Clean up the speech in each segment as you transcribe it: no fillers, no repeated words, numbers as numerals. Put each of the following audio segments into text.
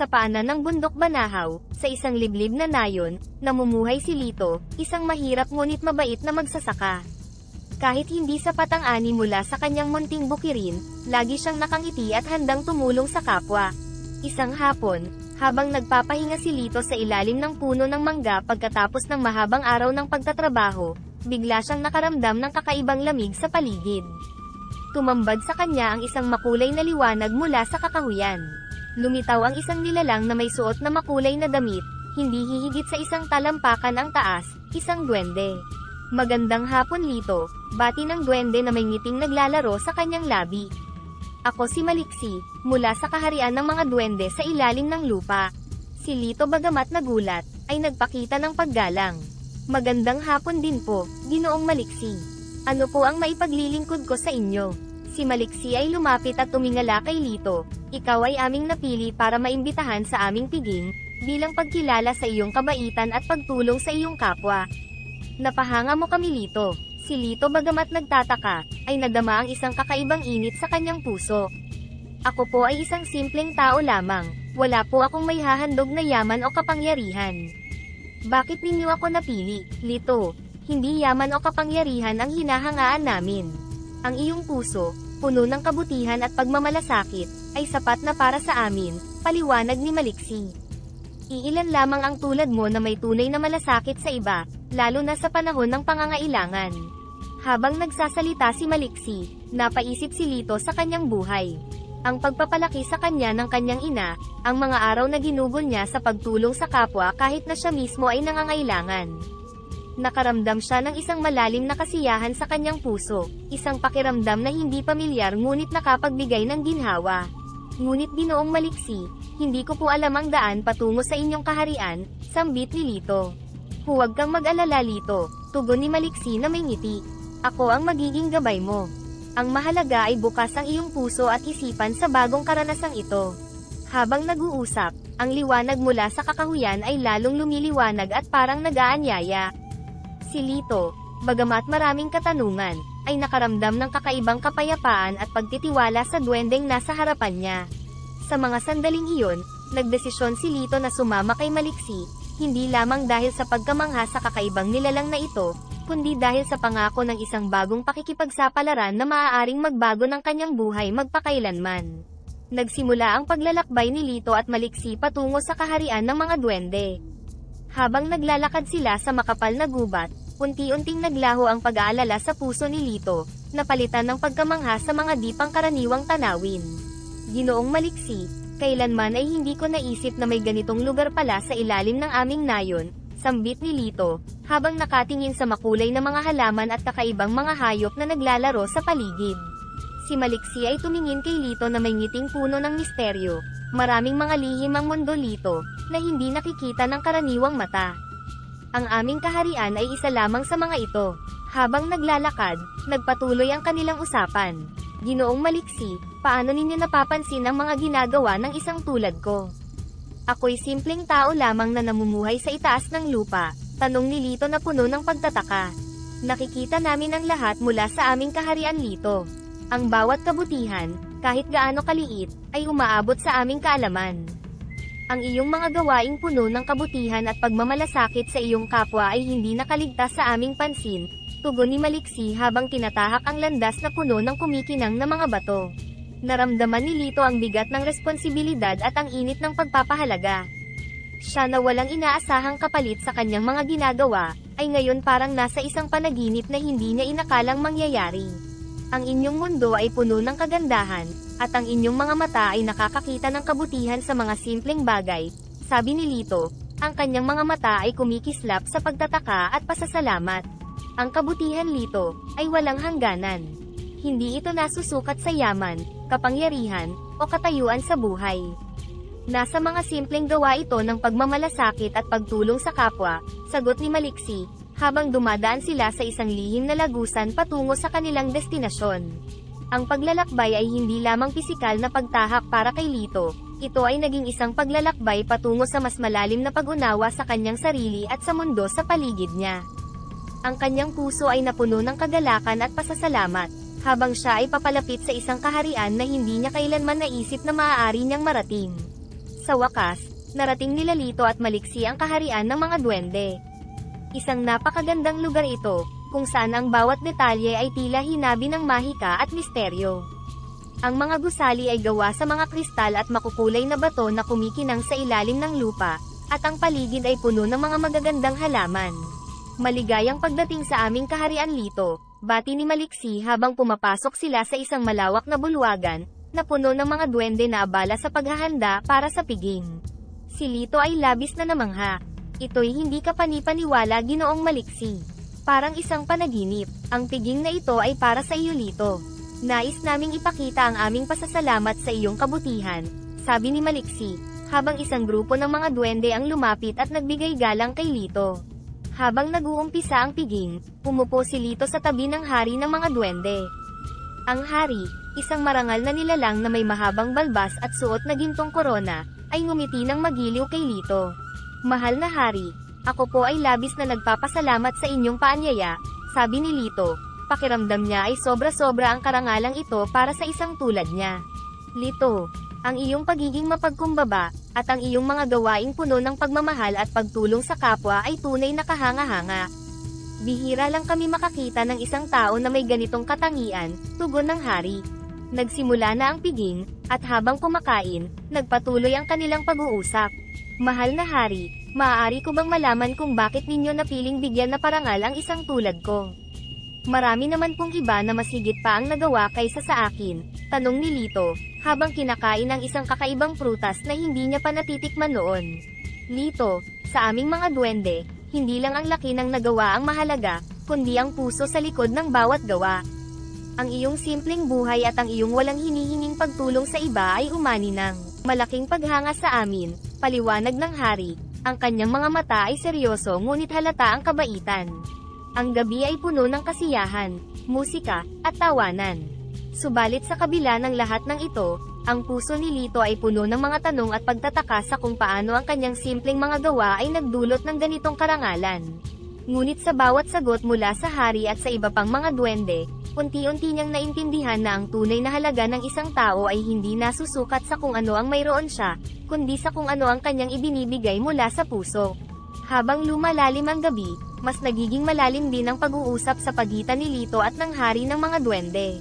Sa paanan ng bundok Banahaw, sa isang liblib na nayon, namumuhay si Lito, isang mahirap ngunit mabait na magsasaka. Kahit hindi sapat ang ani mula sa kanyang munting bukirin, lagi siyang nakangiti at handang tumulong sa kapwa. Isang hapon, habang nagpapahinga si Lito sa ilalim ng puno ng mangga pagkatapos ng mahabang araw ng pagtatrabaho, bigla siyang nakaramdam ng kakaibang lamig sa paligid. Tumambad sa kanya ang isang makulay na liwanag mula sa kakahuyan. Lumitaw ang isang nilalang na may suot na makulay na damit, hindi hihigit sa isang talampakan ang taas, isang duwende. Magandang hapon Lito, bati ng duwende na may ngiting naglalaro sa kanyang labi. Ako si Maliksi, mula sa kaharian ng mga duwende sa ilalim ng lupa. Si Lito bagamat nagulat, ay nagpakita ng paggalang. Magandang hapon din po, Ginoong Maliksi. Ano po ang maipaglilingkod ko sa inyo? Si Maliksi ay lumapit at tumingala kay Lito. Ikaw ay aming napili para maimbitahan sa aming piging, bilang pagkilala sa iyong kabaitan at pagtulong sa iyong kapwa. Napahanga mo kami Lito. Si Lito bagamat nagtataka, ay nadama ang isang kakaibang init sa kanyang puso. Ako po ay isang simpleng tao lamang, wala po akong may hahandog na yaman o kapangyarihan. Bakit ninyo ako napili, Lito? Hindi yaman o kapangyarihan ang hinahangaan namin. Ang iyong puso, puno ng kabutihan at pagmamalasakit, ay sapat na para sa amin, paliwanag ni Maliksi. Iilan lamang ang tulad mo na may tunay na malasakit sa iba, lalo na sa panahon ng pangangailangan. Habang nagsasalita si Maliksi, napaisip si Lito sa kanyang buhay. Ang pagpapalaki sa kanya ng kanyang ina, ang mga araw na ginugol niya sa pagtulong sa kapwa kahit na siya mismo ay nangangailangan. Nakaramdam siya ng isang malalim na kasiyahan sa kanyang puso, isang pakiramdam na hindi pamilyar ngunit nakapagbigay ng ginhawa. Ngunit Ginoong Maliksi, hindi ko po alam ang daan patungo sa inyong kaharian, sambit ni Lito. Huwag kang mag-alala Lito, tugon ni Maliksi na may ngiti. Ako ang magiging gabay mo. Ang mahalaga ay bukas ang iyong puso at isipan sa bagong karanasang ito. Habang nag-uusap, ang liwanag mula sa kakahuyan ay lalong lumiliwanag at parang nag-aanyaya. Si Lito, bagamat maraming katanungan, ay nakaramdam ng kakaibang kapayapaan at pagtitiwala sa duwendeng nasa harapan niya. Sa mga sandaling iyon, nagdesisyon si Lito na sumama kay Maliksi, hindi lamang dahil sa pagkamangha sa kakaibang nilalang na ito, kundi dahil sa pangako ng isang bagong pakikipagsapalaran na maaaring magbago ng kanyang buhay magpakailanman. Nagsimula ang paglalakbay ni Lito at Maliksi patungo sa kaharian ng mga duwende. Habang naglalakad sila sa makapal na gubat, unti-unting naglaho ang pag-aalala sa puso ni Lito, napalitan ng pagkamangha sa mga di pangkaraniwang tanawin. Ginoong Maliksi, kailanman ay hindi ko naisip na may ganitong lugar pala sa ilalim ng aming nayon, sambit ni Lito, habang nakatingin sa makulay na mga halaman at kakaibang mga hayop na naglalaro sa paligid. Si Maliksi ay tumingin kay Lito na may ngiting puno ng misteryo. Maraming mga lihim ang mundo Lito, na hindi nakikita ng karaniwang mata. Ang aming kaharian ay isa lamang sa mga ito. Habang naglalakad, nagpatuloy ang kanilang usapan. Ginoong Maliksi, paano ninyo napapansin ang mga ginagawa ng isang tulad ko? Ako'y simpleng tao lamang na namumuhay sa itaas ng lupa, tanong ni Lito na puno ng pagtataka. Nakikita namin ang lahat mula sa aming kaharian Lito. Ang bawat kabutihan, kahit gaano kaliit, ay umaabot sa aming kaalaman. Ang iyong mga gawaing puno ng kabutihan at pagmamalasakit sa iyong kapwa ay hindi nakaligtas sa aming pansin, tugon ni Maliksi habang tinatahak ang landas na puno ng kumikinang na mga bato. Naramdaman ni Lito ang bigat ng responsibilidad at ang init ng pagpapahalaga. Siya na walang inaasahang kapalit sa kanyang mga ginagawa, ay ngayon parang nasa isang panaginip na hindi niya inakalang mangyayari. Ang inyong mundo ay puno ng kagandahan, at ang inyong mga mata ay nakakakita ng kabutihan sa mga simpleng bagay, sabi ni Lito. Ang kanyang mga mata ay kumikislap sa pagtataka at pasasalamat. Ang kabutihan Lito, ay walang hangganan. Hindi ito nasusukat sa yaman, kapangyarihan, o katayuan sa buhay. Nasa mga simpleng gawa ito ng pagmamalasakit at pagtulong sa kapwa, sagot ni Maliksi, habang dumadaan sila sa isang lihim na lagusan patungo sa kanilang destinasyon. Ang paglalakbay ay hindi lamang pisikal na pagtahak para kay Lito, ito ay naging isang paglalakbay patungo sa mas malalim na pag-unawa sa kanyang sarili at sa mundo sa paligid niya. Ang kanyang puso ay napuno ng kagalakan at pasasalamat, habang siya ay papalapit sa isang kaharian na hindi niya kailanman naisip na maaari niyang marating. Sa wakas, narating nila Lito at Maliksi ang kaharian ng mga duwende. Isang napakagandang lugar ito, kung saan ang bawat detalye ay tila hinabi ng mahika at misteryo. Ang mga gusali ay gawa sa mga kristal at makukulay na bato na kumikinang sa ilalim ng lupa, at ang paligid ay puno ng mga magagandang halaman. Maligayang pagdating sa aming kaharian Lito, bati ni Maliksi habang pumapasok sila sa isang malawak na bulwagan, na puno ng mga duwende na abala sa paghahanda para sa piging. Si Lito ay labis na namangha. Ito'y hindi kapani-paniwala, Ginoong Maliksi. Parang isang panaginip. Ang piging na ito ay para sa iyo, Lito. Nais naming ipakita ang aming pasasalamat sa iyong kabutihan, sabi ni Maliksi, habang isang grupo ng mga duwende ang lumapit at nagbigay galang kay Lito. Habang nag-uumpisa ang piging, umupo si Lito sa tabi ng hari ng mga duwende. Ang hari, isang marangal na nilalang na may mahabang balbas at suot na gintong korona, ay ngumiti ng magiliw kay Lito. Mahal na hari, ako po ay labis na nagpapasalamat sa inyong paanyaya, sabi ni Lito. Pakiramdam niya ay sobra-sobra ang karangalang ito para sa isang tulad niya. Lito, ang iyong pagiging mapagkumbaba, at ang iyong mga gawaing puno ng pagmamahal at pagtulong sa kapwa ay tunay na kahanga-hanga. Bihira lang kami makakita ng isang tao na may ganitong katangian, tugon ng hari. Nagsimula na ang piging, at habang kumakain, nagpatuloy ang kanilang pag-uusap. Mahal na hari, maaari ko bang malaman kung bakit ninyo napiling bigyan na parangal ang isang tulad ko? Marami naman pong iba na mas higit pa ang nagawa kaysa sa akin, tanong ni Lito, habang kinakain ang isang kakaibang prutas na hindi niya pa natitikman noon. Lito, sa aming mga duwende, hindi lang ang laki ng nagawa ang mahalaga, kundi ang puso sa likod ng bawat gawa. Ang iyong simpleng buhay at ang iyong walang hinihinging pagtulong sa iba ay umani ng malaking paghanga sa amin, paliwanag ng hari. Ang kanyang mga mata ay seryoso ngunit halata ang kabaitan. Ang gabi ay puno ng kasiyahan, musika, at tawanan. Subalit sa kabila ng lahat ng ito, ang puso ni Lito ay puno ng mga tanong at pagtataka sa kung paano ang kanyang simpleng mga gawa ay nagdulot ng ganitong karangalan. Ngunit sa bawat sagot mula sa hari at sa iba pang mga duwende, unti-unti niyang naintindihan na ang tunay na halaga ng isang tao ay hindi nasusukat sa kung ano ang mayroon siya, kundi sa kung ano ang kanyang ibinibigay mula sa puso. Habang lumalalim ang gabi, mas nagiging malalim din ang pag-uusap sa pagitan ni Lito at ng hari ng mga duwende.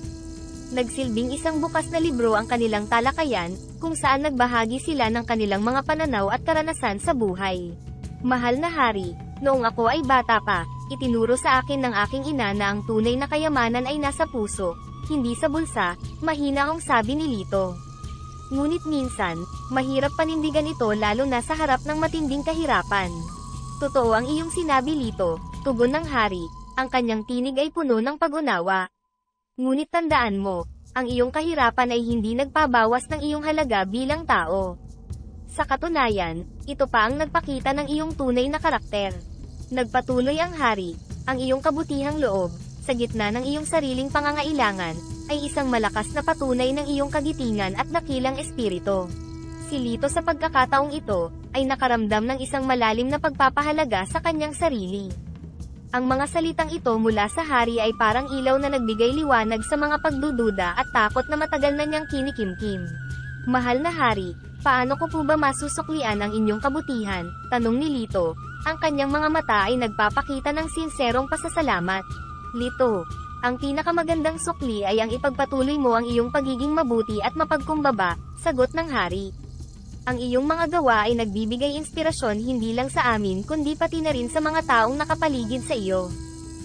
Nagsilbing isang bukas na libro ang kanilang talakayan, kung saan nagbahagi sila ng kanilang mga pananaw at karanasan sa buhay. Mahal na hari, noong ako ay bata pa, itinuro sa akin ng aking ina na ang tunay na kayamanan ay nasa puso, hindi sa bulsa, mahina ang sabi ni Lito. Ngunit minsan, mahirap panindigan ito lalo na sa harap ng matinding kahirapan. Totoo ang iyong sinabi, Lito, tugon ng hari, ang kanyang tinig ay puno ng pag-unawa. Ngunit tandaan mo, ang iyong kahirapan ay hindi nagpabawas ng iyong halaga bilang tao. Sa katunayan, ito pa ang nagpakita ng iyong tunay na karakter. Nagpatuloy ang hari, ang iyong kabutihang loob, sa gitna ng iyong sariling pangangailangan, ay isang malakas na patunay ng iyong kagitingan at dakilang espiritu. Si Lito sa pagkakataong ito, ay nakaramdam ng isang malalim na pagpapahalaga sa kanyang sarili. Ang mga salitang ito mula sa hari ay parang ilaw na nagbigay liwanag sa mga pagdududa at takot na matagal na niyang kinikimkim. Mahal na hari, paano ko po ba masusuklian ang inyong kabutihan? Tanong ni Lito. Ang kanyang mga mata ay nagpapakita ng sinserong pasasalamat. Lito, ang pinakamagandang sukli ay ang ipagpatuloy mo ang iyong pagiging mabuti at mapagkumbaba, sagot ng hari. Ang iyong mga gawa ay nagbibigay inspirasyon hindi lang sa amin kundi pati na rin sa mga taong nakapaligid sa iyo.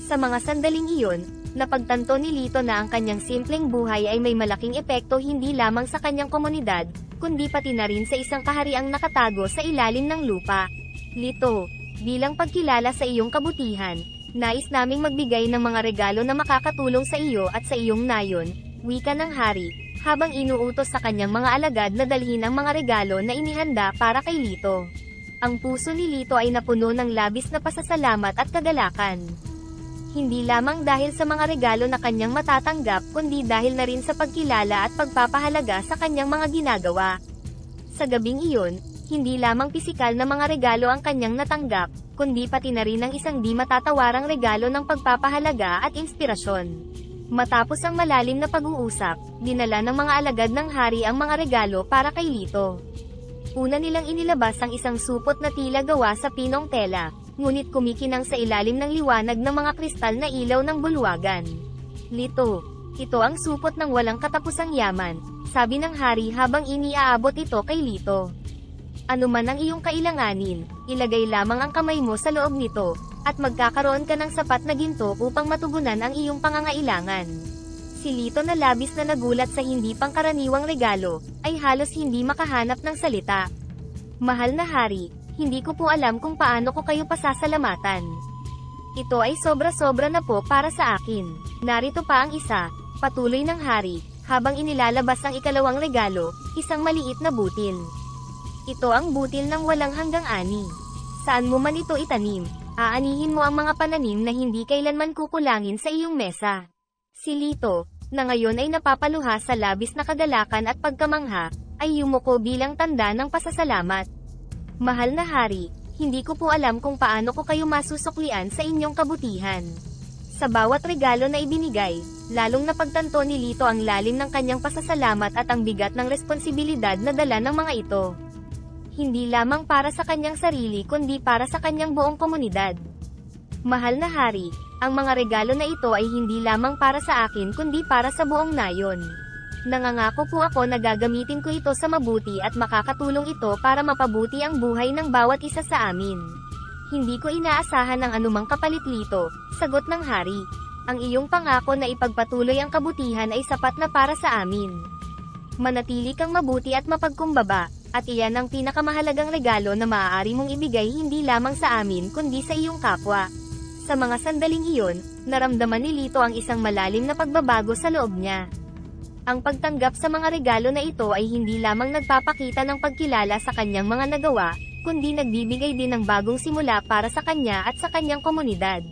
Sa mga sandaling iyon, napagtanto ni Lito na ang kanyang simpleng buhay ay may malaking epekto hindi lamang sa kanyang komunidad, kundi pati na rin sa isang kahariang nakatago sa ilalim ng lupa. Lito, bilang pagkilala sa iyong kabutihan, nais naming magbigay ng mga regalo na makakatulong sa iyo at sa iyong nayon, wika ng hari, habang inuutos sa kanyang mga alagad na dalhin ang mga regalo na inihanda para kay Lito. Ang puso ni Lito ay napuno ng labis na pasasalamat at kagalakan. Hindi lamang dahil sa mga regalo na kanyang matatanggap kundi dahil na rin sa pagkilala at pagpapahalaga sa kanyang mga ginagawa. Sa gabing iyon, hindi lamang pisikal na mga regalo ang kanyang natanggap, kundi pati na rin ang isang di matatawarang regalo ng pagpapahalaga at inspirasyon. Matapos ang malalim na pag-uusap, dinala ng mga alagad ng hari ang mga regalo para kay Lito. Una nilang inilabas ang isang supot na tila gawa sa pinong tela, ngunit kumikinang sa ilalim ng liwanag ng mga kristal na ilaw ng bulwagan. Lito, ito ang supot ng walang katapusang yaman, sabi ng hari habang iniaabot ito kay Lito. Ano man ang iyong kailanganin, ilagay lamang ang kamay mo sa loob nito, at magkakaroon ka ng sapat na ginto upang matugunan ang iyong pangangailangan. Si Lito na labis na nagulat sa hindi pangkaraniwang regalo, ay halos hindi makahanap ng salita. Mahal na hari, hindi ko po alam kung paano ko kayo pasasalamatan. Ito ay sobra-sobra na po para sa akin. Narito pa ang isa, patuloy ng hari, habang inilalabas ang ikalawang regalo, isang maliit na butil. Ito ang butil ng walang hanggang ani. Saan mo man ito itanim, aanihin mo ang mga pananim na hindi kailanman kukulangin sa iyong mesa. Si Lito, na ngayon ay napapaluha sa labis na kagalakan at pagkamangha, ay yumuko bilang tanda ng pasasalamat. Mahal na hari, hindi ko po alam kung paano ko kayo masusuklian sa inyong kabutihan. Sa bawat regalo na ibinigay, lalong napagtanto ni Lito ang lalim ng kanyang pasasalamat at ang bigat ng responsibilidad na dala ng mga ito. Hindi lamang para sa kanyang sarili kundi para sa kanyang buong komunidad. Mahal na hari, ang mga regalo na ito ay hindi lamang para sa akin kundi para sa buong nayon. Nangangako po ako na gagamitin ko ito sa mabuti at makakatulong ito para mapabuti ang buhay ng bawat isa sa amin. Hindi ko inaasahan ang anumang kapalit Lito, sagot ng hari. Ang iyong pangako na ipagpatuloy ang kabutihan ay sapat na para sa amin. Manatili kang mabuti at mapagkumbaba, at iyan ang pinakamahalagang regalo na maaari mong ibigay hindi lamang sa amin kundi sa iyong kapwa. Sa mga sandaling iyon, naramdaman ni Lito ang isang malalim na pagbabago sa loob niya. Ang pagtanggap sa mga regalo na ito ay hindi lamang nagpapakita ng pagkilala sa kanyang mga nagawa, kundi nagbibigay din ng bagong simula para sa kanya at sa kanyang komunidad.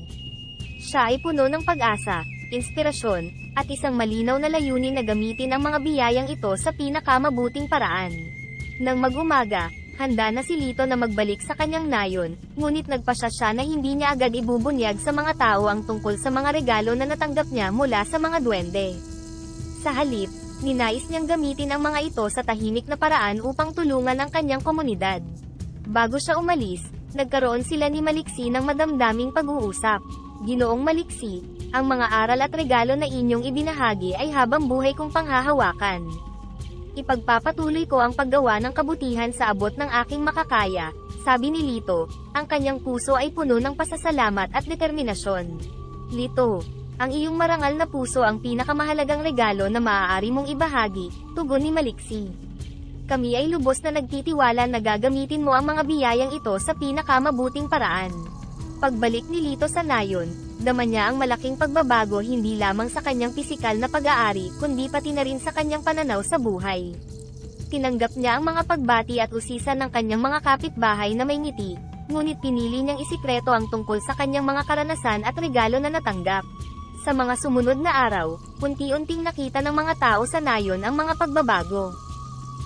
Siya ay puno ng pag-asa, inspirasyon, at isang malinaw na layunin na gamitin ang mga biyayang ito sa pinakamabuting paraan. Nang mag-umaga, handa na si Lito na magbalik sa kanyang nayon, ngunit nagpasya siya na hindi niya agad ibubunyag sa mga tao ang tungkol sa mga regalo na natanggap niya mula sa mga duwende. Sa halip, ninais niyang gamitin ang mga ito sa tahimik na paraan upang tulungan ang kanyang komunidad. Bago siya umalis, nagkaroon sila ni Maliksi ng madamdaming pag-uusap. Ginoong Maliksi, ang mga aral at regalo na inyong ibinahagi ay habang buhay kong panghahawakan. Ipagpapatuloy ko ang paggawa ng kabutihan sa abot ng aking makakaya, sabi ni Lito, ang kanyang puso ay puno ng pasasalamat at determinasyon. Lito, ang iyong marangal na puso ang pinakamahalagang regalo na maaari mong ibahagi, tugon ni Maliksi. Kami ay lubos na nagtitiwala na gagamitin mo ang mga biyayang ito sa pinakamabuting paraan. Pagbalik ni Lito sa nayon, dama niya ang malaking pagbabago hindi lamang sa kanyang pisikal na pag-aari kundi pati na rin sa kanyang pananaw sa buhay. Tinanggap niya ang mga pagbati at usisan ng kanyang mga kapitbahay na may ngiti, ngunit pinili niyang isikreto ang tungkol sa kanyang mga karanasan at regalo na natanggap. Sa mga sumunod na araw, unti-unting nakita ng mga tao sa nayon ang mga pagbabago.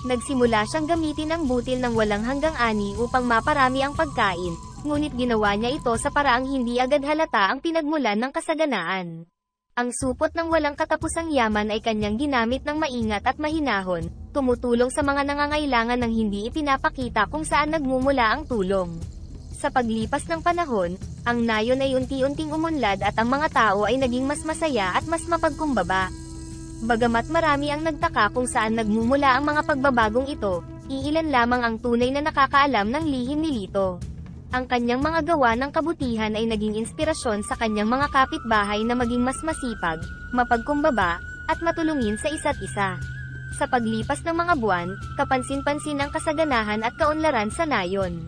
Nagsimula siyang gamitin ang butil ng walang hanggang ani upang maparami ang pagkain, ngunit ginawa niya ito sa paraang hindi agad halata ang pinagmulan ng kasaganaan. Ang supot ng walang katapusang yaman ay kanyang ginamit ng maingat at mahinahon, tumutulong sa mga nangangailangan ng hindi ipinapakita kung saan nagmumula ang tulong. Sa paglipas ng panahon, ang nayon ay unti-unting umunlad at ang mga tao ay naging mas masaya at mas mapagkumbaba. Bagamat marami ang nagtaka kung saan nagmumula ang mga pagbabagong ito, iilan lamang ang tunay na nakakaalam ng lihim ni Lito. Ang kanyang mga gawa ng kabutihan ay naging inspirasyon sa kanyang mga kapitbahay na maging mas masipag, mapagkumbaba, at matulungin sa isa't isa. Sa paglipas ng mga buwan, kapansin-pansin ang kasaganahan at kaunlaran sa nayon.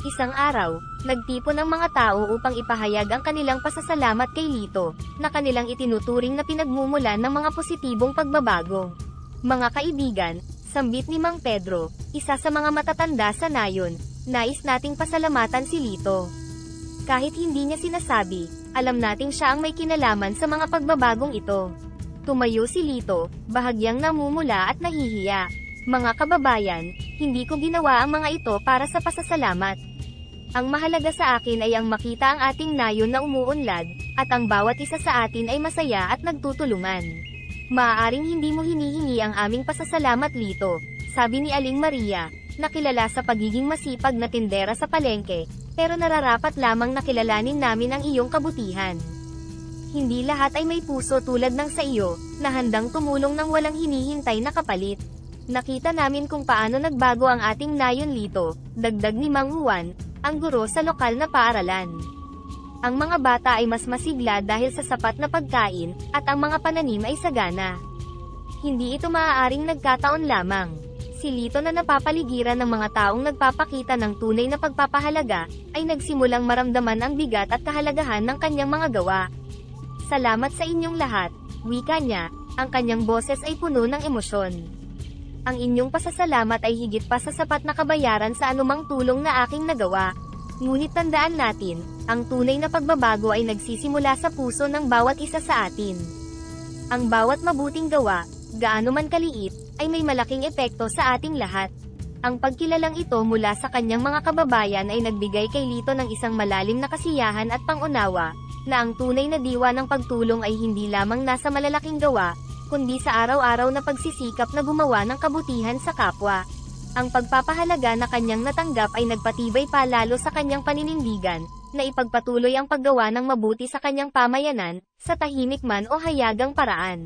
Isang araw, nagtipon ang mga tao upang ipahayag ang kanilang pasasalamat kay Lito, na kanilang itinuturing na pinagmumulan ng mga positibong pagbabago. Mga kaibigan, sambit ni Mang Pedro, isa sa mga matatanda sa nayon, nais nating pasalamatan si Lito. Kahit hindi niya sinasabi, alam nating siya ang may kinalaman sa mga pagbabagong ito. Tumayo si Lito, bahagyang namumula at nahihiya. Mga kababayan, hindi ko ginawa ang mga ito para sa pasasalamat. Ang mahalaga sa akin ay ang makita ang ating nayon na umuunlad, at ang bawat isa sa atin ay masaya at nagtutulungan. Maaaring hindi mo hinihingi ang aming pasasalamat Lito, sabi ni Aling Maria, nakilala sa pagiging masipag na tindera sa palengke, pero nararapat lamang na kilalanin namin ang iyong kabutihan. Hindi lahat ay may puso tulad ng sa iyo, na handang tumulong ng walang hinihintay na kapalit. Nakita namin kung paano nagbago ang ating nayon Lito, dagdag ni Mang Juan, ang guro sa lokal na paaralan. Ang mga bata ay mas masigla dahil sa sapat na pagkain, at ang mga pananim ay sagana. Hindi ito maaaring nagkataon lamang. Si Lito na napapaligiran ng mga taong nagpapakita ng tunay na pagpapahalaga, ay nagsimulang maramdaman ang bigat at kahalagahan ng kanyang mga gawa. Salamat sa inyong lahat, wika niya, ang kanyang boses ay puno ng emosyon. Ang inyong pasasalamat ay higit pa sa sapat na kabayaran sa anumang tulong na aking nagawa. Ngunit tandaan natin, ang tunay na pagbabago ay nagsisimula sa puso ng bawat isa sa atin. Ang bawat mabuting gawa, gaano man kaliit, ay may malaking epekto sa ating lahat. Ang pagkilalang ito mula sa kanyang mga kababayan ay nagbigay kay Lito ng isang malalim na kasiyahan at pangunawa, na ang tunay na diwa ng pagtulong ay hindi lamang nasa malalaking gawa, kundi sa araw-araw na pagsisikap na gumawa ng kabutihan sa kapwa. Ang pagpapahalaga na kanyang natanggap ay nagpatibay pa lalo sa kanyang paninindigan, na ipagpatuloy ang paggawa ng mabuti sa kanyang pamayanan, sa tahimik man o hayagang paraan.